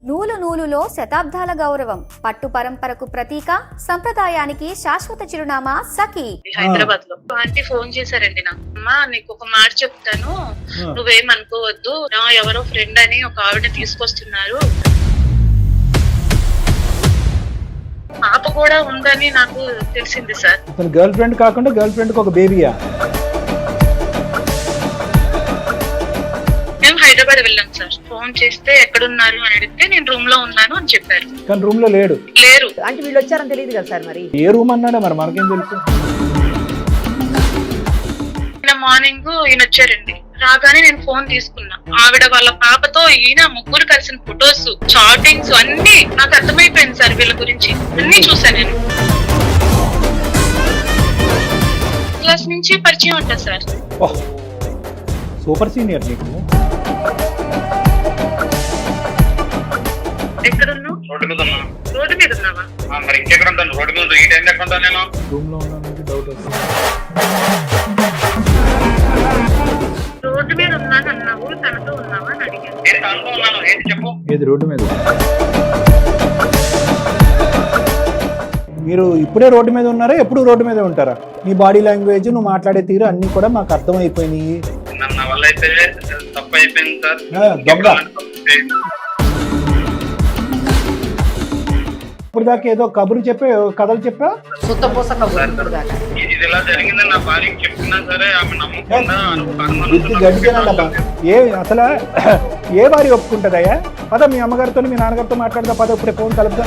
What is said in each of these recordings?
నూలు నూలులో శతాబ్దాల గౌరవం, పట్టు పరంపరకు ప్రతీక, సంప్రదాయానికి శాశ్వత చిరునామా సఖీ. హైదరాబాద్ లో ఆంటీ ఫోన్ చేశారండి నాకు. అమ్మా నీకు ఒక మాట చెప్తాను, నువ్వేమనుకోవద్దు, నా ఎవరో ఫ్రెండ్ అని ఒక ఆవిడ తీసుకొస్తున్నారు, పాప కూడా ఉందని నాకు తెలిసింది సార్. గర్ల్ ఫ్రెండ్ కాకుండా గర్ల్ ఫ్రెండ్ కి ఒక బేబీయా? మేము హైదరాబాద్ వెళ్ళాం సార్. ఫోన్ చేస్తే ఎక్కడున్నారు అని అడిగితే నేను రూమ్ లో ఉన్నాను అని చెప్పారు. కానీ రూమ్ లో లేరు. అంటే వీళ్ళు వచ్చారని తెలియదు కదా సార్. మరి ఏ రూమ్ అన్నాడా మరి మనకేం తెలుసు? మార్నింగ్ ఈయన వచ్చారండి. రాగానే నేను ఫోన్ తీసుకున్నా. ఆవిడ వాళ్ళ పాపతో ఈయన ముగ్గురు కలిసిన ఫొటోస్, చాటింగ్స్ అన్ని నాకు అర్థమైపోయింది సార్. వీళ్ళ గురించి అన్ని చూసాను నేను. క్లాస్ నుంచి పరిచయం అంట సార్. సూపర్ సీనియర్ నీకు. ఎక్కడున్నావు? రోడ్డు మీద ఉన్నా. రోడ్డు మీద ఉన్నావా? మరి ఇంకెక్కడ ఉంటాను? రోడ్డు మీద ఈ టైం ఎక్కడ ఉంటాను నేను? రూమ్ లో ఉన్నాను, డౌట్ వస్తుంది. రోడ్డు మీద ఉన్నాను అన్నావు, తనతో ఉన్నావా అని అడిగాను. నేను తనతో ఉన్నాను. ఏంటి చెప్పు? ఏది రోడ్డు మీద? మీరు ఇప్పుడే రోడ్డు మీద ఉన్నారా? ఎప్పుడు రోడ్డు మీద ఉంటారా? నీ బాడీ లాంగ్వేజ్, నువ్వు మాట్లాడే తీరు అన్ని కూడా మాకు అర్థమైపోయినాయి. నా వల్ల అయితే తప్పు అయిపోయింది సార్. దొంగ. ఇప్పుడు దాకా ఏదో కబురు చెప్పే కథలు చెప్పా. ఇది ఇలా జరిగిందని నా భార్యకి చెప్తున్నా సరే ఆమె నమ్మకుండా బుద్ధి గడిచినబ్బా. అసలు ఏ భార్య ఒప్పుకుంటుందయ్యా? పద మీ అమ్మగారితో మీ నాన్నగారితో మాట్లాడదా. పద ఇప్పుడే ఫోన్ కలుపుతా.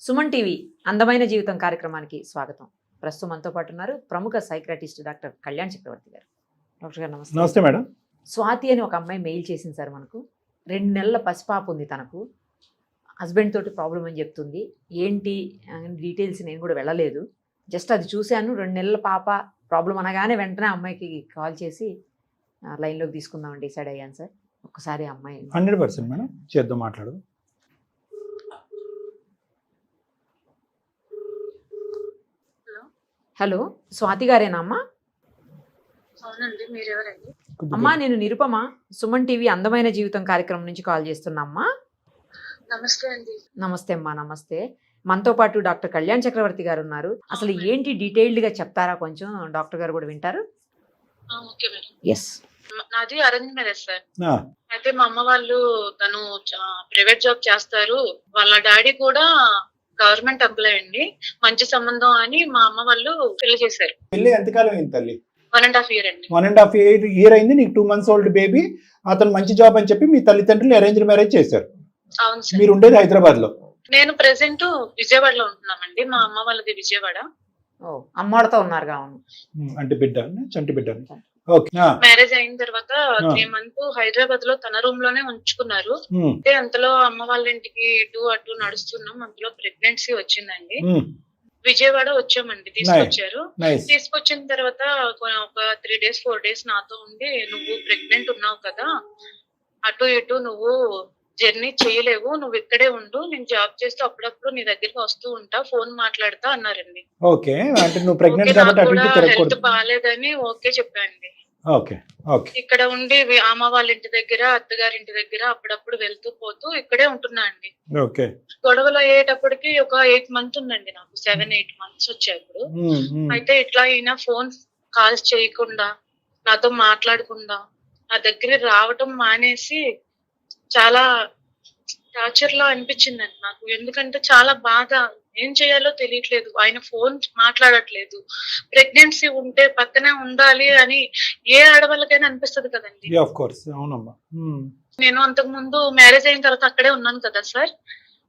సుమన్ టీవీ అందమైన జీవితం కార్యక్రమానికి స్వాగతం. ప్రస్తుతం మనతో పాటు ఉన్నారు ప్రముఖ సైక్రాటిస్ట్ డాక్టర్ కళ్యాణ్ చక్రవర్తి గారు. డాక్టర్ గారు నమస్తే. నమస్తే మేడం. స్వాతి అని ఒక అమ్మాయి మెయిల్ చేసింది సార్ మనకు. 2 నెలల పసిపాప ఉంది తనకు. హస్బెండ్ తోటి ప్రాబ్లం అని చెప్తుంది. ఏంటి డీటెయిల్స్ నేను కూడా వెళ్ళలేదు, జస్ట్ అది చూశాను. 2 నెలల పాప ప్రాబ్లం అనగానే వెంటనే అమ్మాయికి కాల్ చేసి లైన్లోకి తీసుకుందామని డిసైడ్ అయ్యాను సార్. ఒక్కసారి అమ్మాయి 100% మేడం చేద్దాం, మాట్లాడు. హలో, స్వాతి గారేనా అమ్మా? అవునండి, మీరెవరండి? అమ్మా నేను నిరుపమ, సుమన్ టీవీ అందమైన జీవితం కార్యక్రమం నుంచి కాల్ చేస్తున్నా అమ్మా. నమస్తే అండి. నమస్తే అమ్మా. నమస్తే. మనతో పాటు డాక్టర్ కళ్యాణ్ చక్రవర్తి గారు ఉన్నారు. అసలు ఏంటి డీటెయిల్డ్ గా చెప్తారా కొంచెం? డాక్టర్ గారు కూడా వింటారు. Okay madam. ఎస్. నాది అరేంజ్ మ్యారేజ్ సార్. ఆ, అయితే మా అమ్మ వాళ్ళు తను ప్రైవేట్ జాబ్ చేస్తారు, వాళ్ళ డాడీ కూడా గవర్నమెంట్ ఎంప్లాయ్ అండి. మంచి సంబంధం అని మా అమ్మ వాళ్ళు పెళ్లి చేశారు. పెళ్ళి ఎంతకాలం అయింది తల్లి? 1.5 year అండి. 1.5 year అయింది. నీకు 2 months ఓల్డ్ బేబీ. అతను మంచి జాబ్ అని చెప్పి మీ తల్లిదండ్రులు అరేంజ్డ్ మ్యారేజ్ చేశారు. అవును సార్. మీరు ఉండేది హైదరాబాద్ లో? నేను ప్రెసెంట్ విజయవాడలో ఉంటున్నామండి. మా అమ్మ వాళ్ళది విజయవాడ. ఓ, అమ్మోడతో ఉన్నారు అవును. అంటే బిడ్డ, చంటి బిడ్డ. ఓకే. మ్యారేజ్ అయిన తర్వాత 3 months హైదరాబాద్ లో తన రూమ్ లోనే ఉంచుకున్నారు. అంటే అంతలో అమ్మ వాళ్ళ ఇంటికి ఇటు అటు నడుస్తున్నాం. అంతలో ప్రెగ్నెన్సీ వచ్చిందండి. విజయవాడ వచ్చామండి, తీసుకొచ్చారు. తీసుకొచ్చిన తర్వాత ఒక 3 days 4 days నాతో ఉండి, నువ్వు ప్రెగ్నెంట్ ఉన్నావు కదా, అటు ఇటు నువ్వు జర్నీ చేయలేవు, నువ్వు ఇక్కడే ఉండు, నేను జాబ్ చేస్తూ అప్పుడప్పుడు నీ దగ్గరికి వస్తూ ఉంటా, ఫోన్ మాట్లాడతా అన్నారండి. ఓకే. అంటే నువ్వు ప్రెగ్నెంట్ కాబట్టి అటు ఇటు తిరగకూడదు. హెల్త్ బాగాలేదని ఓకే చెప్పండి. ఓకే. ఓకే. ఇక్కడ ఉండి అమ్మ వాళ్ళ ఇంటి దగ్గర, అత్తగారి ఇంటి దగ్గర అప్పుడప్పుడు వెళ్తూ పోతూ ఇక్కడే ఉంటున్నా అండి. ఓకే. గొడవలు అయ్యేటప్పటికి ఒక 8 months ఉందండి నాకు. 7-8 months వచ్చాయి ఇప్పుడు. అయితే ఇట్లా ఈయన ఫోన్ కాల్స్ చేయకుండా, నాతో మాట్లాడకుండా, నా దగ్గర రావటం మానేసి చాలా టార్చర్ లా అనిపించిందండి నాకు. ఎందుకంటే చాలా బాధ, ఏం చేయాలో తెలియట్లేదు. ఆయన ఫోన్ మాట్లాడట్లేదు. ప్రెగ్నెన్సీ ఉంటే పక్కనే ఉండాలి అని ఏ ఆడవాళ్ళకైనా అనిపిస్తుంది కదండి. ఆఫ్ కోర్స్, అవునమ్మా. నేను అంతకు ముందు మ్యారేజ్ అయిన తర్వాత అక్కడే ఉన్నాను కదా సార్.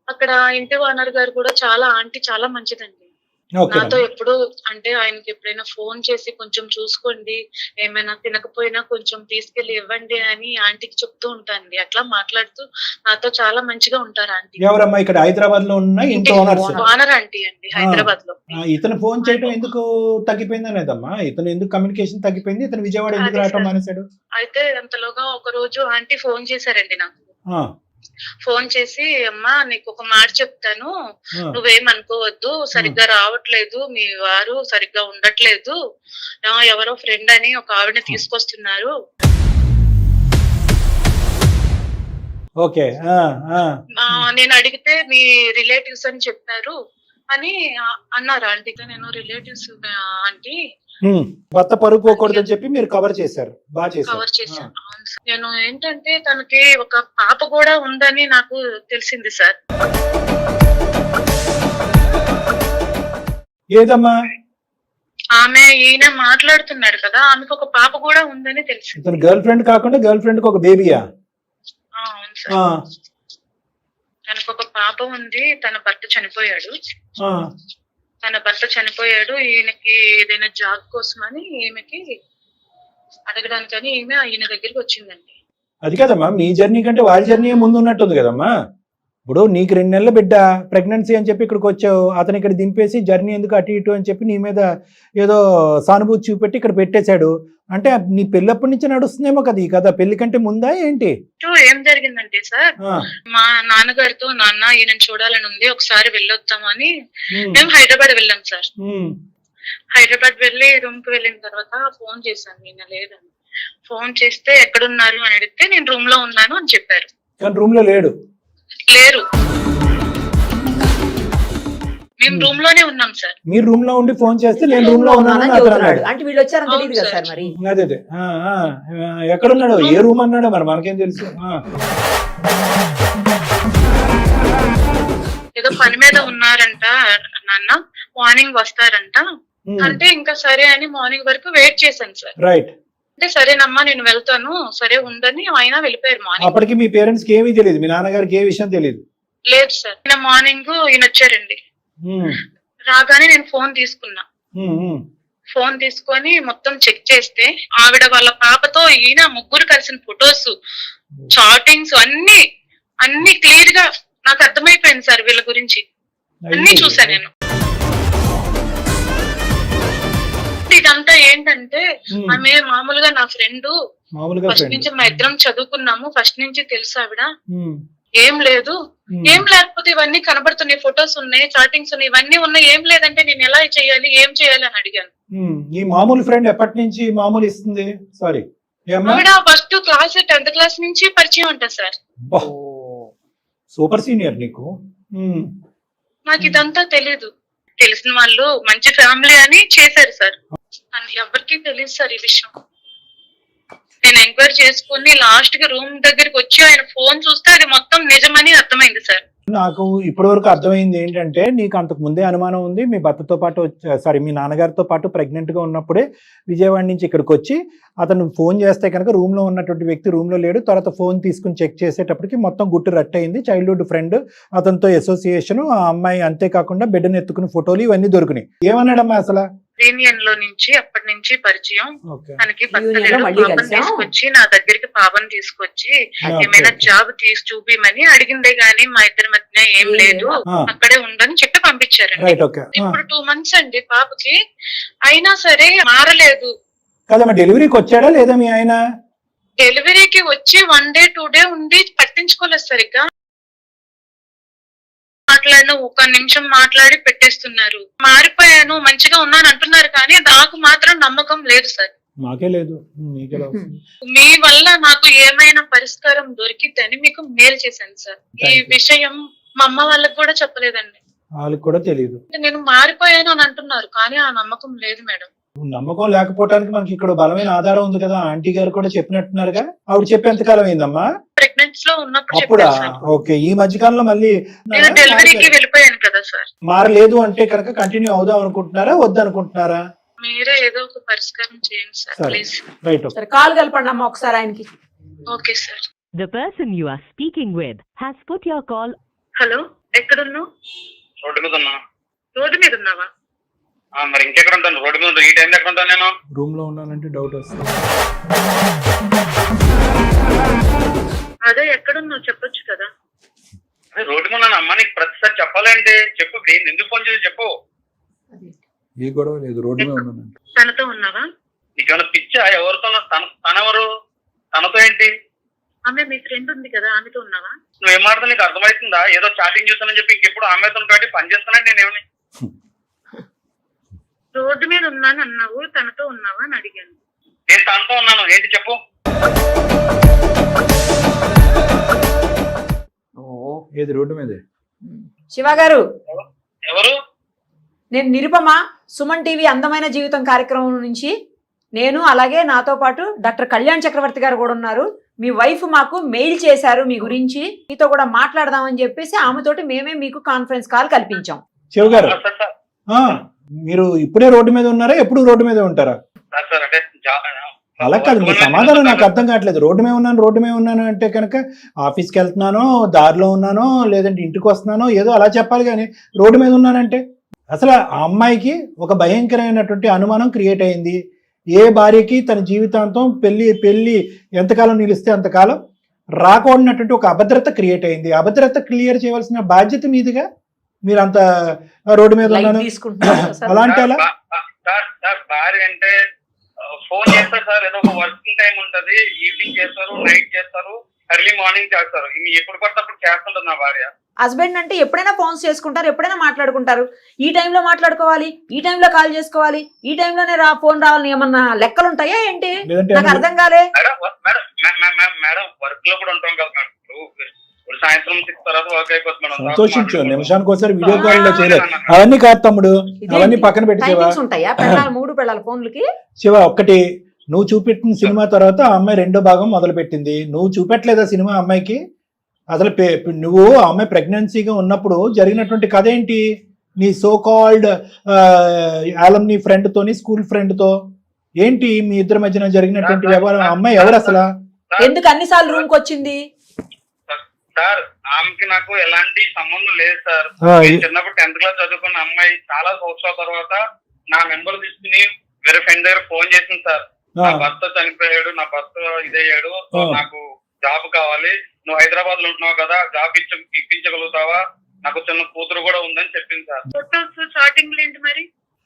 అక్కడ ఇంటి ఓనర్ గారు కూడా ఆంటీ చాలా మంచిదండి. నాతో ఎప్పుడు అంటే ఆయనకి ఎప్పుడైనా ఫోన్ చేసి కొంచెం చూసుకోండి, ఏమైనా తినకపోయినా కొంచెం తీసుకెళ్లి ఇవ్వండి అని ఆంటీకి చెప్తూ ఉంటానండి. అట్లా మాట్లాడుతూ నాతో చాలా మంచిగా ఉంటారు ఆంటీ. ఎవరమ్మా ఇక్కడ హైదరాబాద్ లో ఉన్న ఇంటి ఓనర్ ఆంటీ అండి, హైదరాబాద్ లో. ఇతను ఫోన్ చేయడం ఎందుకు తగ్గిపోయింది అనేదమ్మా? ఇతను ఎందుకు కమ్యూనికేషన్ తగ్గిపోయింది? ఇతను విజయవాడ ఎందుకు రావటం మానేశాడు? అయితే అంతలోగా ఒక రోజు ఆంటీ ఫోన్ చేశారండి నాకు. ఫోన్ చేసి అమ్మా నీకు ఒక మాట చెప్తాను, నువ్వేమనుకోవద్దు, సరిగ్గా రావట్లేదు, మీ వారు సరిగ్గా ఉండట్లేదు, ఎవరో ఫ్రెండ్ అని ఒక ఆవిడని తీసుకొస్తున్నారు, ఓకే నేను అడిగితే మీ రిలేటివ్స్ అని చెప్పారు అని అన్నారు ఆంటీ. నేను రిలేటివ్స్ ఆంటీ భర్త పరుగు పోకూడదని చెప్పి మీరు కవర్ చేశారు, బాగా కవర్ చేశాను. అవును సార్. నేను ఏంటంటే తనకి ఒక పాప కూడా ఉందని నాకు తెలిసింది సార్. ఏదమ్మా ఆమె ఈయన మాట్లాడుతున్నాడు కదా, ఆమెకు ఒక పాప కూడా ఉందని తెలిసింది. ఇతను గర్ల్ ఫ్రెండ్ కాకుండా గర్ల్ ఫ్రెండ్ కి ఒక బేబీయా? అవును సార్. తనకు ఒక పాప ఉంది, తన భర్త చనిపోయాడు. ఈయనకి ఏదైనా జాబ్ కోసమని ఈమెకి అడగడానికని ఈమె ఈయన దగ్గరికి వచ్చిందండి. అది కదమ్మా, మీ జర్నీ కంటే వాళ్ళ జర్నీ ముందు ఉన్నట్టుంది కదమ్మా. ఇప్పుడు నీకు 2 నెలల బిడ్డ ప్రెగ్నెన్సీ అని చెప్పి ఇక్కడికి వచ్చావు, అతను ఇక్కడ దింపేసి జర్నీ ఎందుకు అటు ఇటు అని చెప్పి నీ మీద ఏదో సానుభూతి చూపెట్టి ఇక్కడ పెట్టేశాడు. అంటే నీ పెళ్ళప్పటి నుంచి నడుస్తుందేమో కదా ఈ కథ, పెళ్లి కంటే ముందా ఏంటి? ఏం జరిగిందంటే సార్, మా నాన్నగారితో నాన్న ఈయన చూడాలని ఉంది, ఒకసారి వెళ్ళొద్దామని మేము హైదరాబాద్ వెళ్ళాం సార్. హైదరాబాద్ వెళ్ళి రూమ్ కి వెళ్ళిన తర్వాత ఫోన్ చేశాను, ఈయన లేదని. ఫోన్ చేస్తే ఎక్కడున్నారు అని అడిగితే నేను రూమ్ లో ఉన్నాను అని చెప్పారు. కానీ రూమ్ లో లేరు. మేము రూమ్ లోనే ఉన్నాం సార్. మీరు రూమ్ లో ఉండి ఫోన్ చేస్తే నేను రూమ్ లో ఉన్నానని అతను అంటే వీళ్ళు వచ్చారని తెలియదు కదా సార్ మరి. అదే ఎక్కడున్నాడు, ఏ రూమ్ అన్నాడో మరి మనకేం తెలుసు. ఏదో పని మీద ఉన్నారంట నాన్న, మార్నింగ్ వస్తారంట అంటే ఇంకా సరే అని మార్నింగ్ వరకు వెయిట్ చేశాను సార్. రైట్. అంటే సరేనమ్మా నేను వెళ్తాను, సరే ఉందని ఆయన వెళ్ళిపోయారు. మార్నింగ్ అప్పటికి మీ పేరెంట్స్ కి ఏమీ తెలియదు, మీ నాన్నగారికి ఏ విషయం తెలియదు? లేదు సార్. మార్నింగ్ ఈయన వచ్చారండి, రాగానే నేను ఫోన్ తీసుకున్నా. ఫోన్ తీసుకొని మొత్తం చెక్ చేస్తే ఆవిడ వాళ్ళ పాపతో ఈయన ముగ్గురు కలిసిన ఫొటోస్, చాటింగ్స్ అన్ని క్లియర్ గా నాకు అర్థమైపోయింది సార్. వీళ్ళ గురించి అన్ని చూసా నేను. ఇదంతా ఏంటంటే ఆమె మామూలుగా నా ఫ్రెండ్, ఫస్ట్ నుంచి మా ఇద్దరం చదువుకున్నాము, ఫస్ట్ నుంచి తెలుసు ఆవిడ. ఏం లేదు, ఏం లేకపోతే ఇవన్నీ కనబడుతున్నాయి, ఫొటోస్ ఉన్నాయి, చాటింగ్స్ ఉన్నాయి, ఇవన్నీ ఉన్నాయి, ఏం లేదంటే నేను ఎలా చేయాలి, ఏం చేయాలి అని అడిగాను. ఈ మామూలు ఫ్రెండ్ ఎప్పటి నుంచి మామూలు ఇస్తుంది? సారీ, ఆవిడ ఫస్ట్ క్లాస్ 10th క్లాస్ నుంచి పరిచయం అంట సార్. సూపర్ సీనియర్ నీకు. నాకు ఇదంతా తెలీదు. తెలిసిన వాళ్ళు మంచి ఫ్యామిలీ అని చేశారు సార్. ఎవరికి తెలియదు సార్ ఈ విషయం. నేను ఎంక్వైరీ చేసుకుని లాస్ట్ కి రూమ్ దగ్గరికి వచ్చి ఆయన ఫోన్ చూస్తే అది మొత్తం నిజమని అర్థమైంది సార్. నాకు ఇప్పటి వరకు అర్థమైంది ఏంటంటే, నీకు అంతకు ముందే అనుమానం ఉంది, మీ భర్తతో పాటు మీ నాన్నగారితో పాటు ప్రెగ్నెంట్ గా ఉన్నప్పుడే విజయవాడ నుంచి ఇక్కడికి వచ్చి అతను ఫోన్ చేస్తే కనుక రూమ్ లో ఉన్నటువంటి వ్యక్తి రూమ్ లో లేడు. తర్వాత ఫోన్ తీసుకుని చెక్ చేసేటప్పటికి మొత్తం గుట్టు రట్టయింది. చైల్డ్హుడ్ ఫ్రెండ్, అతనితో అసోసియేషన్, ఆ అమ్మాయి, అంతేకాకుండా బిడ్డను ఎత్తుకుని ఫోటోలు ఇవన్నీ దొరికినాయి. ఏమన్నాడమ్మా అసలు? యూనియన్ లో నుంచి అప్పటి నుంచి పరిచయం. తనకి Union లో పాపం తీసుకొచ్చి నా దగ్గరికి పాపం తీసుకొచ్చి ఏమైనా జాబ్ తీసి చూపిమని అడిగిందే గానీ మా ఇద్దరి మధ్య ఏం లేదు, అక్కడే ఉండని చెప్పి పంపించారండి. ఇప్పుడు 2 months అండి పాపకి, అయినా సరే మారలేదు. కదమ్మా, డెలివరీకి వచ్చాడా లేదా మీ ఆయన? డెలివరీకి వచ్చి 1 day 2 day ఉండి పట్టించుకోలేదు సరిగ్గా. మాట్లాడిన 1 నిమిషం మాట్లాడి పెట్టేస్తున్నారు. మారిపోయాను, మంచిగా ఉన్నాను అంటున్నారు, కానీ నాకు మాత్రం నమ్మకం లేదు సార్. మాకే లేదు, మీ వల్ల నాకు ఏమైనా పరిష్కారం దొరికిద్దని మీకు మేలు చేశాను సార్. ఈ విషయం మా అమ్మ వాళ్ళకి కూడా చెప్పలేదండి. వాళ్ళకి కూడా తెలియదు. నేను మారిపోయాను అని అంటున్నారు, కానీ ఆ నమ్మకం లేదు మేడం. నమ్మకం లేకపోవడానికి మనకి ఇక్కడ బలమైన ఆధారం ఉంది కదా. ఆంటీ గారు కూడా చెప్పినట్టున్నారుగా. ఆవిడ చెప్పేంత కాలం అయిందమ్మా? ప్రెగ్నెన్సీ లో ఉన్నప్పుడు అప్పుడా? ఓకే. ఈ మధ్యకాలంలో మళ్ళీ నేను డెలివరీకి వెళ్ళిపోయాను కదా సార్. మారలేదు అంటే కనుక కంటిన్యూ అవుదాం అనుకుంటున్నారా, వద్దనుకుంటున్నారా? మీరే ఏదో ఒక పరిష్కారం చేయండి సార్ ప్లీజ్. రైట్. సరే, కాల్ కలపండి అమ్మా ఒకసారి ఆయనకి. Okay sir. The person you are speaking with has put your call. Hello, ఎక్కడున్నావు? రోడ్డు మీద ఉన్నా. రోడ్డు మీద ఉన్నావా? మరి ఇంకెక్కడ ఉంటాను? రోడ్డు మీద ఈ టైం ఎక్కడ ఉంటాను? నేను రూమ్ లో ఉన్నానంటే డౌట్ వస్తుంది. అదే ఎక్కడున్నావు చెప్పొచ్చు కదా. రోడ్డు మీద ఉన్నాను అమ్మా, నీకు ప్రతిసారి చెప్పాలంటే చెప్పు. ఎందుకు ఫోన్ చేసి చెప్పు. ఏ గొడవ లేదు, రోడ్డు మీద ఉన్నాను. తనతో ఉన్నావా? నీకేమైనా పిచ్చా? ఎవరితో? తనెవరు? తనతో ఏంటి? ఆమె మీ ఫ్రెండ్ ఉంది కదా, ఆమెతో ఉన్నావా? నువ్వు ఏం మాట్లాడుతున్నా నీకు అర్థమవుతుందా? ఏదో చాటింగ్ చూస్తానని చెప్పి ఇంకెప్పుడు ఆమెతో కాబట్టి పని చేస్తానంటే నేనేమని రోడ్డు మీద ఉన్నాను అన్నావు, తనతో ఉన్నావా అని అడిగాను. నేను తనతో ఉన్నాను, ఏంటి చెప్పు. ఏది రోడ్డు మీద? శివ గారు, ఎవరు? నేను నిరుపమ, సుమన్ టీవీ అందమైన జీవితం కార్యక్రమం నుంచి. నేను అలాగే నాతో పాటు డాక్టర్ కళ్యాణ్ చక్రవర్తి గారు కూడా ఉన్నారు. మీ వైఫ్ మాకు మెయిల్ చేశారు మీ గురించి, మీతో కూడా మాట్లాడదామని చెప్పేసి ఆమెతోటి మేమే మీకు కాన్ఫరెన్స్ కాల్ కల్పించాం. శివ గారు, సార్ సార్ మీరు ఇప్పుడే రోడ్డు మీద ఉన్నారా, ఎప్పుడు రోడ్డు మీద ఉంటారా? సార్ అంటే అలా కాదు, మీ సమాధానం నాకు అర్థం కావట్లేదు. రోడ్డు మీద ఉన్నాను అంటే కనుక ఆఫీస్కి వెళ్తున్నానో, దారిలో ఉన్నానో, లేదంటే ఇంటికి వస్తున్నానో ఏదో అలా చెప్పాలి. కానీ రోడ్డు మీద ఉన్నానంటే అసలు ఆ అమ్మాయికి ఒక భయంకరమైనటువంటి అనుమానం క్రియేట్ అయింది. ఏ భార్యకి తన జీవితాంతం పెళ్లి ఎంతకాలం నిలిస్తే అంతకాలం రాకూడనటువంటి ఒక అభద్రత క్రియేట్ అయింది. అభద్రత క్లియర్ చేయవలసిన బాధ్యత మీదుగా మీరు అంత రోడ్డు మీద ఉన్నాను అలాంటి అలా సార్ భార్య అంటే ఫోన్ చేస్తారు సార్, ఏదో ఒక వర్కింగ్ టైం ఉంటది, ఈవినింగ్ చేస్తారు, నైట్ చేస్తారు, ఎర్లీ మార్నింగ్ చేస్తారు, ఎప్పుడు పడితే అప్పుడు చేస్తుంటది నా భార్య. హస్బెండ్ అంటే ఎప్పుడైనా ఫోన్స్ చేసుకుంటారు, ఎప్పుడైనా మాట్లాడుకుంటారు. ఈ టైంలో మాట్లాడుకోవాలి, ఈ టైంలో కాల్ చేసుకోవాలి, ఈ టైంలోనే ఫోన్ రావాలని ఏమన్నా లెక్కలు ఉంటాయా ఏంటి? నాకు అర్థం కాలే. మేడం వర్క్ లో కూడా ఉంటాం కదా మేడం, ఇప్పుడు సాయంత్రం 6 తర్వాత వర్క్ అయిపోతుంది మేడం. సంతోషించు, నిమిషానికి ఒకసారి వీడియో కాల్ లో చేయలేదు. అవన్నీ కాదు తమ్ముడు, అవన్నీ పక్కన పెట్టేవా? ఉంటాయా మూడు పెళ్ళాల ఫోన్లకి? శివ, ఒక్కటి, నువ్వు చూపెట్టిన సినిమా తర్వాత ఆ అమ్మాయి రెండో భాగం మొదలు పెట్టింది. నువ్వు చూపెట్టలేదా సినిమా అమ్మాయికి? అసలు నువ్వు ఆ అమ్మాయి ప్రెగ్నెన్సీగా ఉన్నప్పుడు జరిగినటువంటి కథ ఏంటి? నీ సో కాల్డ్ ఆలమ్ని ఫ్రెండ్ తోని, స్కూల్ ఫ్రెండ్ తో ఏంటి మీ ఇద్దరి మధ్యన జరిగినటువంటి వ్యవహారం? ఆ అమ్మాయి ఎవరు అసలు? ఎందుకు అన్నిసార్లు రూమ్ కి వచ్చింది? సార్ ఆమెకి నాకు ఎలాంటి సంబంధం లేదు సార్. చిన్నప్పుడు 10th క్లాస్ చదువుకున్న అమ్మాయి చాలా సంవత్సరాల తర్వాత నా నెంబర్ తీసుకుని వేరే ఫ్రెండ్ దగ్గర ఫోన్ చేసింది సార్. నా భర్త చనిపోయాడు, నా భర్త ఇదయ్యాడు, నాకు జాబ్ కావాలి, నువ్వు హైదరాబాద్ లో ఉంటున్నావు కదా, జాబ్ ఇప్పించగలుగుతావా, నాకు చిన్న కూతురు కూడా ఉందని చెప్పింది సార్. ఫోటోస్ చాటింగ్ ఏంటి మరి?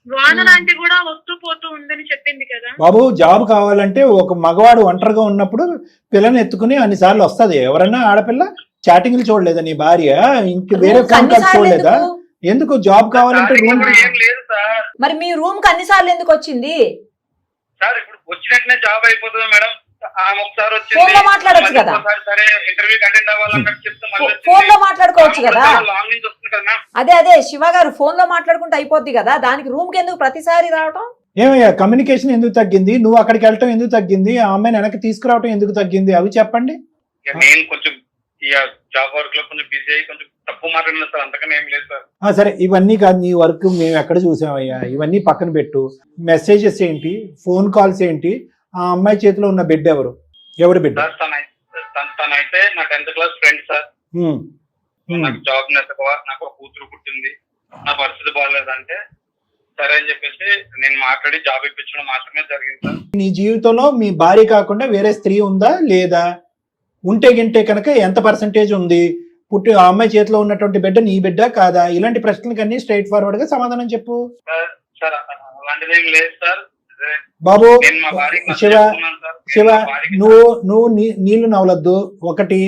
వాన లాంటి కూడా వస్తూ పోతూ ఉందని చెప్పింది కదా బాబు. జాబ్ కావాలంటే ఒక మగవాడు ఒంటరిగా ఉన్నప్పుడు పిల్లని ఎత్తుకుని అన్నిసార్లు వస్తుంది. ఎవరన్నా ఆడపిల్ల చాటింగ్లు చూడలేదా నీ భార్య? ఇంక వేరే ఫోన్ కాల్ చూడలేదా? ఎందుకు జాబ్ కావాలంటే రూమ్ ఏం లేదు సార్. మరి మీ రూమ్ కి అన్నిసార్లు ఎందుకు వచ్చింది సార్? ఇప్పుడు వచ్చినట్టునే జాబ్ అయిపోతుంది మేడం. ఆమె ఒకసారి ఫోన్ లో మాట్లాడొచ్చు కదా, సరే ఇంటర్వ్యూకి అటెండ్ అవ్వాలన్నట్టు చెప్తే ఫోన్ లో మాట్లాడుకోవచ్చు కదా. లాంగ్ నుంచి వస్తుంది కదా. అదే శివ గారు, ఫోన్ లో మాట్లాడుకుంటే అయిపోద్ది కదా, దానికి రూమ్ కి ఎందుకు ప్రతిసారి రావటం? ఏమయ్యా, కమ్యూనికేషన్ ఎందుకు తగ్గింది? నువ్వు అక్కడికి వెళ్ళటం ఎందుకు తగ్గింది? ఆ అమ్మాయిని వెనక్కి తీసుకురావటం ఎందుకు తగ్గింది? అవి చెప్పండి. నేను కొంచెం జాబ్ వర్క్ లో కొంచెం బిజీ అయ్యి కొంచెం తక్కువ మాట్లాడినా సార్, అంతకన్నా ఏం లేదు సార్. సరే, ఇవన్నీ కాదు, నీ వర్క్ మేము ఎక్కడ చూసామయ్యా? ఇవన్నీ పక్కన పెట్టు. మెసేజెస్ ఏంటి, ఫోన్ కాల్స్ ఏంటి, ఆ అమ్మాయి చేతిలో ఉన్న బిడ్డ ఎవరు బిడ్డ? తనైతే నా 10th క్లాస్ ఫ్రెండ్ సార్. నాకు జాబ్ నచ్చక నాకు ఒక కూతురు పుట్టింది, నా పరిస్థితి బాగలేదంటే సరే అని చెప్పేసి నేను మాట్లాడి జాబ్ ఇప్పించడం మాత్రమే జరిగింది సార్. నీ జీవితంలో మీ భార్య కాకుండా వేరే స్త్రీ ఉందా లేదా? ఉంటే గింటే కనుక ఎంత పర్సంటేజ్ ఉంది? ఆ అమ్మాయి చేతిలో ఉన్నటువంటి బిడ్డ నీ బిడ్డ కాదా? ఇలాంటి ప్రశ్నలకన్నీ స్ట్రైట్ ఫార్వర్డ్ గా సమాధానం చెప్పు. సార్ అలాంటిది ఏం లేదు సార్. బాబు, శివ నువ్వు నీళ్లు నవలద్దు. ఒకటి,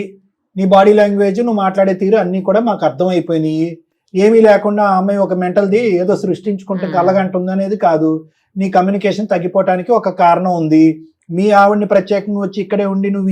నీ బాడీ లాంగ్వేజ్, నువ్వు మాట్లాడే తీరు అన్ని కూడా మాకు అర్థం అయిపోయినాయి. ఏమీ లేకుండా ఆ అమ్మాయి ఒక మెంటల్ది ఏదో సృష్టించుకుంటే కలగంటుంది అనేది కాదు. నీ కమ్యూనికేషన్ తగ్గిపోవటానికి ఒక కారణం ఉంది. మీ ఆవిడ్ని ప్రత్యేకంగా వచ్చి ఇక్కడే ఉండి నువ్వు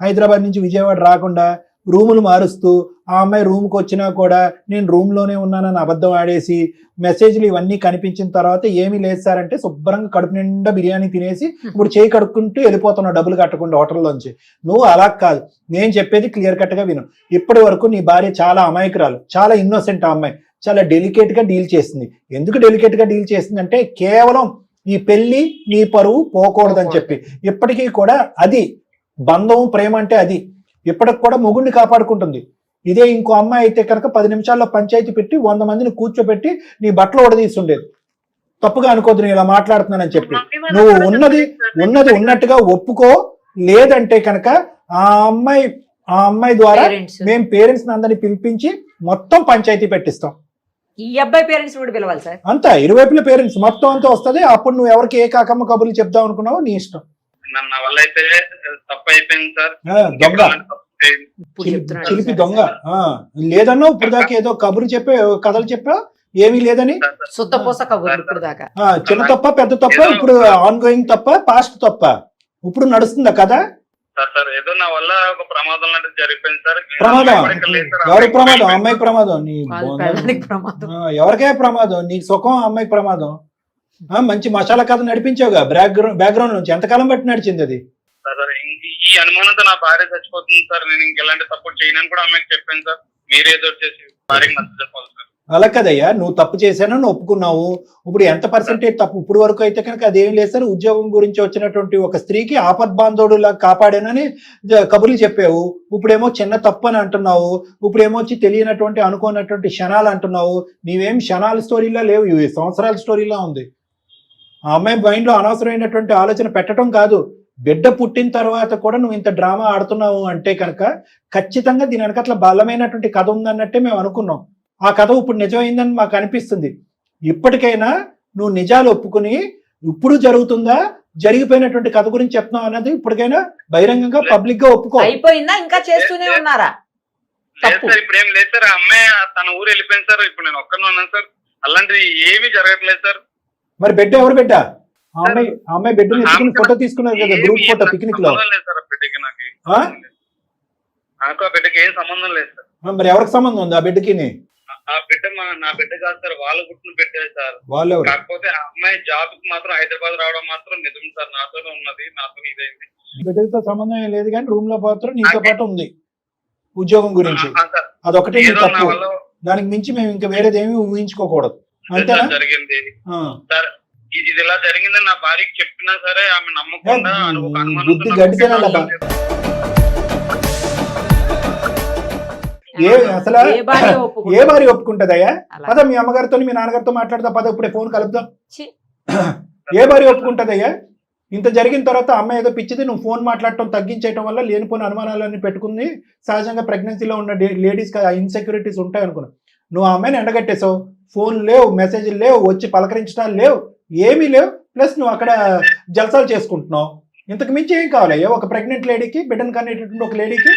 హైదరాబాద్ నుంచి విజయవాడ రాకుండా రూములు మారుస్తూ ఆ అమ్మాయి రూమ్కి వచ్చినా కూడా నేను రూమ్లోనే ఉన్నానని అబద్ధం ఆడేసి మెసేజ్లు ఇవన్నీ కనిపించిన తర్వాత ఏమీ లేదు సార్ అంటే శుభ్రంగా కడుపు నిండా బిర్యానీ తినేసి ఇప్పుడు చేయి కడుక్కుంటూ వెళ్ళిపోతున్నావు డబ్బులు కట్టకుండా హోటల్లోంచి. నువ్వు అలా కాదు, నేను చెప్పేది క్లియర్ కట్గా విను. ఇప్పటి వరకు నీ భార్య చాలా అమాయకురాలు, చాలా ఇన్నోసెంట్. ఆ అమ్మాయి చాలా డెలికేట్గా డీల్ చేసింది. ఎందుకు డెలికేట్గా డీల్ చేసింది అంటే కేవలం ఈ పెళ్లి నీ పరువు పోకూడదని చెప్పి. ఇప్పటికీ కూడా అది బంధం, ప్రేమ అంటే అది ఇప్పటికి కూడా మొగుడిని కాపాడుకుంటుంది. ఇదే ఇంకో అమ్మాయి అయితే కనుక 10 నిమిషాల్లో పంచాయతీ పెట్టి 100 మందిని కూర్చోబెట్టి నీ బట్టలు ఉడదీస్తుండేది. తప్పుగా అనుకోద్దు నేను ఇలా మాట్లాడుతున్నానని చెప్పి. నువ్వు ఉన్నది ఉన్నట్టుగా ఒప్పుకో. లేదంటే కనుక ఆ అమ్మాయి ద్వారా మేము పేరెంట్స్ అందరినీ పిలిపించి మొత్తం పంచాయతీ పెట్టిస్తాం. ఈ అబ్బాయి పేరెంట్స్ కూడా పిలవాలి సార్. అంతా ఇరువైపుల పేరెంట్స్ మొత్తం అంతా వస్తుంది. అప్పుడు నువ్వు ఎవరికి ఏ కాకమ్మ కబుర్లు చెప్దాం అనుకున్నావో నీ ఇష్టం. నా వల్ల అయితే తప్పు అయిపోయింది సార్. దొంగ తప్పు చేయండి. ఇప్పుడు చెప్తున్నాడు చిలిపి సార్. దొంగ లేదన్నా ఇప్పుడు దాకా ఏదో కబురు చెప్పా కథలు చెప్పా ఏమీ లేదని. శుద్ధపూస కబుర్లు ఇప్పుడు దాకా. చిన్న తప్ప పెద్ద తప్ప ఇప్పుడు ఆన్ గోయింగ్ తప్ప పాస్ట్ తప్ప ఇప్పుడు నడుస్తుందా కదా? సార్ ఏదో నా వల్ల ఒక ప్రమాదం లాంటిది జరిగిపోయింది సార్. ప్రమాదం ఎవరి ప్రమాదం? అమ్మాయికి ప్రమాదం. నీ వాళ్ళ పెళ్ళానికి ప్రమాదం. ఎవరికే ప్రమాదం? నీకు సుఖం, అమ్మాయికి ప్రమాదం. మంచి మసాలా కథ నడిపించావుగా బ్యాక్గ్రౌండ్ నుంచి. ఎంతకాలం బట్టి నడిచింది అది? సార్ ఈ అనుమానంతో నా భార్య చచ్చిపోతుంది సార్. నేను ఇంకెలాంటి సపోర్ట్ చేయనని కూడా అమ్మాయికి చెప్పాను సార్. మీరేదో చేసి భార్యకి నచ్చ చెప్పాలి సార్. అలా కదయ్యా, నువ్వు తప్పు చేశానని ఒప్పుకున్నావు. ఇప్పుడు ఎంత పర్సెంటేజ్ తప్పు? ఇప్పుడు వరకు అయితే కనుక అదేం లేదు సార్. ఉద్యోగం గురించి వచ్చినటువంటి ఒక స్త్రీకి ఆపద్బాంధవుడులా కాపాడానని కబుర్లు చెప్పావు. ఇప్పుడేమో చిన్న తప్పు అని అంటున్నావు. ఇప్పుడేమో వచ్చి తెలియనటువంటి అనుకోనటువంటి క్షణాలు అంటున్నావు. నీవేం క్షణాల స్టోరీలా లేవు, ఇవి సంవత్సరాల స్టోరీలా ఉంది. ఆ అమ్మాయి మైండ్లో అనవసరమైనటువంటి ఆలోచన పెట్టడం కాదు, బిడ్డ పుట్టిన తర్వాత కూడా నువ్వు ఇంత డ్రామా ఆడుతున్నావు అంటే కనుక ఖచ్చితంగా దీని వెనకట్ల బలమైనటువంటి కథ ఉందన్నట్టే మేము అనుకున్నాం. ఆ కథ ఇప్పుడు నిజమైందని మాకు అనిపిస్తుంది. ఇప్పటికైనా నువ్వు నిజాలు ఒప్పుకుని ఇప్పుడు జరుగుతుందా, జరిగిపోయినటువంటి కథ గురించి చెప్తున్నావు అన్నది ఇప్పటికైనా బహిరంగంగా పబ్లిక్ గా ఒప్పుకో. అయిపోయిందా? ఇంకా చేస్తూనే ఉన్నారా? లేదు సార్, ఇప్పుడు ఏం లేదు సార్. అమ్మాయి తన ఊరు వెళ్ళిపోయింది సార్. ఇప్పుడు నేను ఒక్కనే ఉన్నాను సార్. అలాంటిది ఏమీ జరగట్లేదు సార్. మరి బిడ్డ ఎవరు బిడ్డ? ఆ అమ్మాయి బిడ్డను ఎత్తుకుని ఫోటో తీసుకున్నారు కదా, గ్రూప్ ఫోటో పిక్నిక్ లో. లేదు సార్, ఆ బిడ్డకి నాకు ఆ బిడ్డకి ఏం సంబంధం లేదు సార్. మరి ఎవరికి సంబంధం ఉంది ఆ బిడ్డకి? ఆ బిడ్డ నా బిడ్డ కాదు సార్, వాళ్ళ పుట్టిన బిడ్డే సార్. వాళ్ళు కాకపోతే ఆ అమ్మాయి జాబ్ కి మాత్రం హైదరాబాద్ రావడం మాత్రం నిజం సార్. నాతోనే ఉన్నది, నాతో ఇదైంది. బిడ్డతో సంబంధం ఏం లేదు కానీ రూమ్ లో మాత్రం నీతో పాటు ఉంది ఉద్యోగం గురించి. అదొకటే తప్పు. దానికి మించి మేము ఇంకా వేరేది ఏమీ ఊహించుకోకూడదు. అంతేనా? జరిగింది సార్. ఇది ఇలా జరిగిందని నా భార్యకి చెప్పినా సరే ఆమె నమ్మకుండా బుద్ధి గడిచేనా? అసలు ఏ భార్య ఒప్పుకుంటదయ్యా? పద మీ అమ్మగారితో మీ నాన్నగారితో మాట్లాడదా, పద ఇప్పుడే ఫోన్ కలుపుదాం. ఏ భార్య ఒప్పుకుంటదయ్యా? ఇంత జరిగిన తర్వాత అమ్మాయి ఏదో పిచ్చిది, నువ్వు ఫోన్ మాట్లాడటం తగ్గించేయటం వల్ల లేనిపోయిన అనుమానాలన్నీ పెట్టుకుంది. సహజంగా ప్రెగ్నెన్సీలో ఉన్న లేడీస్కి ఇన్సెక్యూరిటీస్ ఉంటాయి అనుకున్నా. నువ్వు ఆ అమ్మాయిని ఎండగట్టేసావు. ఫోన్ లేవు, మెసేజ్లు లేవు, వచ్చి పలకరించడాలు లేవు, ఏమీ లేవు. ప్లస్ నువ్వు అక్కడ జల్సాలు చేసుకుంటున్నావు. ఇంతకు మించి ఏం కావాలయ్యా ఒక ప్రెగ్నెంట్ లేడీకి, బిడ్డను కనేటటువంటి ఒక లేడీకి?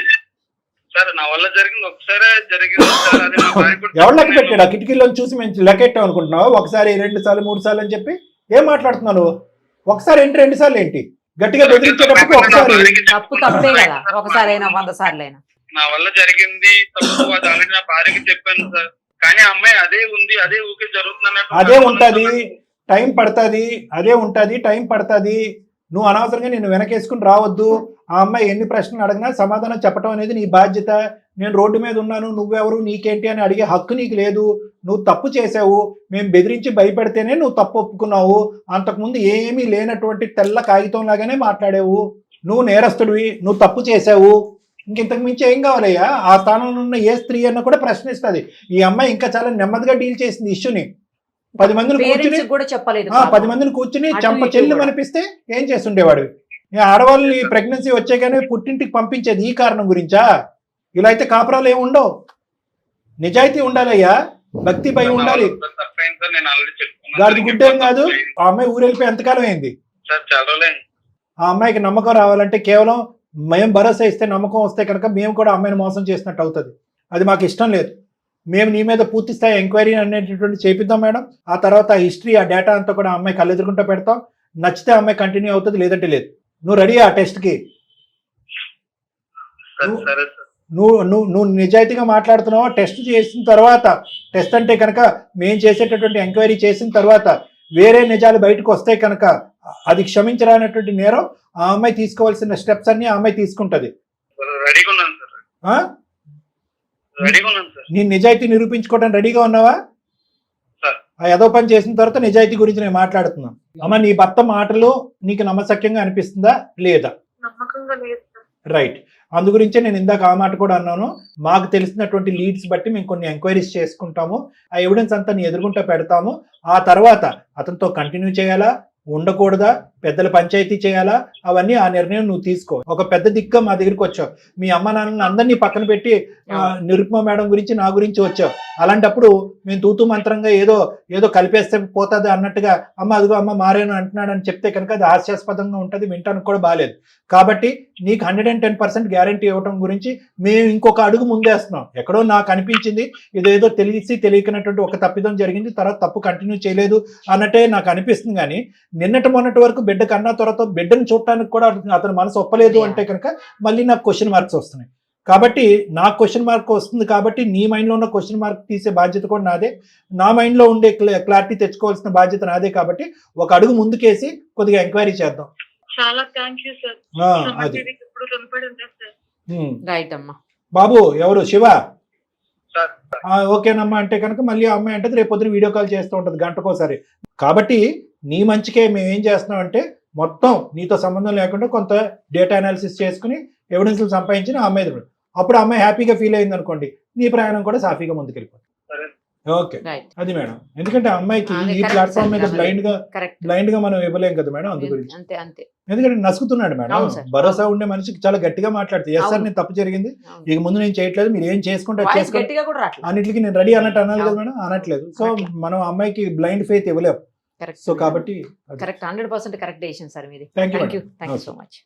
సార్ నా వల్ల జరిగింది ఒకసారి జరిగింది. ఎవరు లెక్క పెట్టాడు? ఆ కిటికీలో చూసి మేము లెక్కెట్టాం అనుకుంటున్నావు? ఒకసారి 2 సార్లు 3 సార్లు అని చెప్పి ఏం మాట్లాడుతున్నావు? ఒకసారి ఏంటి 2 సార్లు ఏంటి? గట్టిగా బెదిరించేటప్పుడు ఒకసారి తప్పు తప్పే కదా, ఒకసారి అయినా 100 సార్లు అయినా. నా వల్ల జరిగింది తప్పు, అది ఆల్రెడీ నా భార్యకి చెప్పాను సార్. కానీ అమ్మాయి అదే ఉంది, అదే ఊకే జరుగుతుంది. అదే ఉంటది, టైం పడుతుంది. అదే ఉంటది, టైం పడుతుంది. నువ్వు అనవసరంగా నిన్ను వెనకేసుకుని రావద్దు. ఆ అమ్మాయి ఎన్ని ప్రశ్నలు అడిగినా సమాధానం చెప్పడం అనేది నీ బాధ్యత. నేను రోడ్డు మీద ఉన్నాను, నువ్వెవరు, నీకేంటి అని అడిగే హక్కు నీకు లేదు. నువ్వు తప్పు చేసావు, మేము బెదిరించి భయపెడితేనే నువ్వు తప్పు ఒప్పుకున్నావు. అంతకుముందు ఏమీ లేనటువంటి తెల్ల కాగితం లాగానే మాట్లాడావు. నువ్వు నేరస్తుడివి, నువ్వు తప్పు చేసావు. ఇంతకు మించి ఏం కావాలయ్యా? ఆ స్థానంలో ఉన్న ఏ స్త్రీ అన్న కూడా ప్రశ్నిస్తుంది. ఈ అమ్మాయి ఇంకా చాలా నెమ్మదిగా డీల్ చేసింది ఇష్యూని. 10 మందిని కూర్చుని కూడా చెప్పలేదు. 10 మందిని కూర్చుని చెంప చెల్లు అనిపిస్తే ఏం చేస్తుండేవాడు? ఆడవాళ్ళని ప్రెగ్నెన్సీ వచ్చాకనే పుట్టింటికి పంపించేది ఈ కారణం గురించా? ఇలా అయితే కాపురాలు ఏమి ఉండవు. నిజాయితీ ఉండాలయ్యా, భక్తి భయం ఉండాలి. గాడి గుడ్డేం కాదు. ఆ అమ్మాయి ఊరెళ్ళిపోయి ఎంతకాలం అయింది? ఆ అమ్మాయికి నమ్మకం రావాలంటే కేవలం మేము భరోసా ఇస్తే, నమ్మకం వస్తే కనుక మేము కూడా అమ్మాయిని మోసం చేసినట్టు అవుతుంది. అది మాకు ఇష్టం లేదు. మేము నీ మీద పూర్తి స్థాయి ఎంక్వైరీ అనేటటువంటి చేపిద్దాం మేడం. ఆ తర్వాత ఆ హిస్టరీ, ఆ డేటా అంతా కూడా అమ్మాయి కళ్ళెదురుకుంటూ పెడతాం. నచ్చితే అమ్మాయి కంటిన్యూ అవుతుంది, లేదంటే లేదు. నువ్వు రెడీ ఆ టెస్ట్కి? నువ్వు నిజాయితీగా మాట్లాడుతున్నావా? టెస్ట్ చేసిన తర్వాత, టెస్ట్ అంటే కనుక మేము చేసేటటువంటి ఎంక్వైరీ చేసిన తర్వాత వేరే నిజాలు బయటకు వస్తే కనుక అది క్షమించరానటువంటి నేరం. ఆ అమ్మాయి తీసుకోవాల్సిన స్టెప్స్ అన్ని ఆ అమ్మాయి తీసుకుంటది. నీ నిజాయితీ నిరూపించుకోవడానికి రెడీగా ఉన్నావా? ఆ ఏదో పని చేసిన తర్వాత నిజాయితీ గురించి నేను మాట్లాడుతున్నాను. అమ్మ, నీ భర్త మాటలు నీకు నమ్మశక్యంగా అనిపిస్తుందా లేదా? రైట్. అందు గురించే నేను ఇందాక ఆ మాట కూడా అన్నాను. మాకు తెలిసినటువంటి లీడ్స్ బట్టి మేము కొన్ని ఎంక్వైరీస్ చేసుకుంటాము. ఆ ఎవిడెన్స్ అంతా నీ ఎదురుగుంటా పెడతాము. ఆ తర్వాత అతనితో కంటిన్యూ చేయాలా, ఉండకూడదా, పెద్దల పంచాయతీ చేయాలా, అవన్నీ ఆ నిర్ణయం నువ్వు తీసుకో. ఒక పెద్ద దిక్క మా దగ్గరికి వచ్చావు, మీ అమ్మ నాన్నని అందరినీ పక్కన పెట్టి నిరుపమ మేడం గురించి నా గురించి వచ్చావు. అలాంటప్పుడు మేము తూతూ మంత్రంగా ఏదో కలిపేస్తే పోతుంది అన్నట్టుగా అమ్మ అదిగో అమ్మ మారేను అంటున్నాడు అని చెప్తే కనుక అది హాస్యాస్పదంగా ఉంటుంది, వింటానికి కూడా బాగాలేదు. కాబట్టి నీకు 110% గ్యారంటీ ఇవ్వడం గురించి మేము ఇంకొక అడుగు ముందేస్తున్నాం. ఎక్కడో నాకు అనిపించింది ఇదేదో తెలియకనటువంటి ఒక తప్పిదం జరిగింది, తర్వాత తప్పు కంటిన్యూ చేయలేదు అన్నట్టే నాకు అనిపిస్తుంది. కానీ నిన్నటి మొన్నటి వరకు బిడ్డ కన్నా త్వరతో బిడ్డను చూడటానికి కూడా అతని మనసు ఒప్పలేదు అంటే కనుక మళ్ళీ నాకు క్వశ్చన్ మార్క్స్ వస్తున్నాయి. కాబట్టి నాకు క్వశ్చన్ మార్క్ వస్తుంది కాబట్టి నీ మైండ్లో ఉన్న క్వశ్చన్ మార్క్ తీసే బాధ్యత కూడా నాదే, నా మైండ్లో ఉండే క్లారిటీ తెచ్చుకోవాల్సిన బాధ్యత నాదే. కాబట్టి ఒక అడుగు ముందుకేసి కొద్దిగా ఎంక్వైరీ చేద్దాం. చాలా థ్యాంక్ యూ సార్. అది ఇప్పుడు రుణపడి ఉంటాను సార్. రైట్ అమ్మా. బాబు ఎవరు శివ? సార్ ఓకేనమ్మా అంటే కనుక మళ్ళీ ఆ అమ్మాయి అంటే రేపు పొద్దున వీడియో కాల్ చేస్తూ ఉంటుంది గంటకోసారి. కాబట్టి నీ మంచికే మేము ఏం చేస్తున్నాం అంటే మొత్తం నీతో సంబంధం లేకుండా కొంత డేటా అనాలిసిస్ చేసుకుని ఎవిడెన్స్లు సంపాదించిన ఆ అమ్మాయి, అప్పుడు అమ్మాయి హ్యాపీగా ఫీల్ అయింది అనుకోండి, నీ ప్రయాణం కూడా సాఫీగా ముందుకెళ్ళిపోతుంది. ఓకే, అది మేడం. ఎందుకంటే అమ్మాయికి ఈ ప్లాట్ఫామ్ మీద బ్లైండ్ గా మనం ఇవ్వలేం కదా మేడం, అందు గురించి. ఎందుకంటే నసుకుతున్నాడు మేడం. భరోసా ఉండే మనిషికి చాలా గట్టిగా మాట్లాడుతుంది. ఎస్ సార్ నేను తప్పు జరిగింది, ఇక ముందు నేను చేయట్లేదు, మీరు ఏం చేసుకుంటే అన్నిటికీ నేను రెడీ అన్నట్టు అనాలి కదా మేడం, అనట్లేదు. సో మనం అమ్మాయికి బ్లైండ్ ఫెయిత్ ఇవ్వలేము. సో కాబట్టి కరెక్ట్ 100% కరెక్ట్ డెసిషన్ సార్ మీది. Thank you so much.